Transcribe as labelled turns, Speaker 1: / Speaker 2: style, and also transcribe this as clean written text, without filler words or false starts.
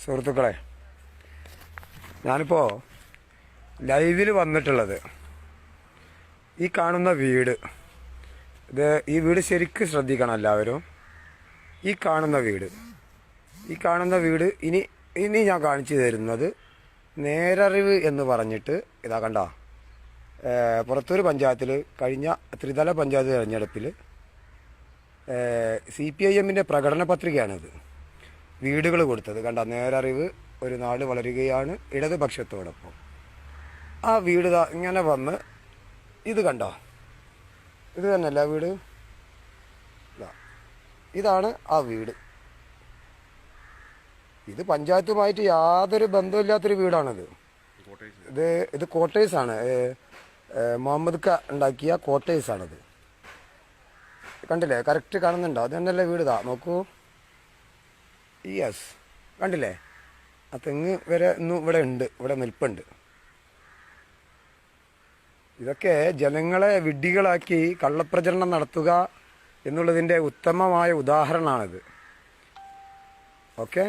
Speaker 1: സുഹൃത്തുക്കളെ, ഞാനിപ്പോൾ ലൈവിൽ വന്നിട്ടുള്ളത് ഈ കാണുന്ന വീട്, ഈ വീട് ശരിക്കും ശ്രദ്ധിക്കണം എല്ലാവരും. ഈ കാണുന്ന വീട് ഇനി ഞാൻ കാണിച്ചു തരുന്നത് നേരറിവ് എന്ന് പറഞ്ഞിട്ട്, ഇതാ കണ്ട, പുറത്തൂർ പഞ്ചായത്തിൽ കഴിഞ്ഞ ത്രിതല പഞ്ചായത്ത് തിരഞ്ഞെടുപ്പിൽ CPIM-ന്റെ പ്രകടന പത്രികയാണിത്. വീടുകൾ കൊടുത്തത് കണ്ട, നേരറിവ് ഒരു നാട് വളരുകയാണ് ഇടതുപക്ഷത്തോടൊപ്പം. ആ വീട് ഇങ്ങനെ വന്ന് ഇത് കണ്ടോ, ഇത് തന്നെയല്ല വീട്, ഇതാണ് ആ വീട്. ഇത് പഞ്ചായത്തുമായിട്ട് യാതൊരു ബന്ധമില്ലാത്തൊരു വീടാണിത്. ഇത് ക്വാർട്ടേഴ്സാണ്, മുഹമ്മദ് ഖ ഉണ്ടാക്കിയ ക്വാർട്ടേഴ്സാണിത്. കണ്ടില്ലേ, കറക്റ്റ് കാണുന്നുണ്ടോ? അത് തന്നെയല്ലേ വീട്. നോക്കൂ, യെസ്, കണ്ടില്ലേ? ആ തെങ്ങ് വരെ ഇന്നും ഇവിടെ നിൽപ്പുണ്ട്. ഇതൊക്കെ ജനങ്ങളെ വിഡ്ഢികളാക്കി കള്ളപ്രചരണം നടത്തുക എന്നുള്ളതിൻ്റെ ഉത്തമമായ ഉദാഹരണമാണിത്. ഓക്കെ.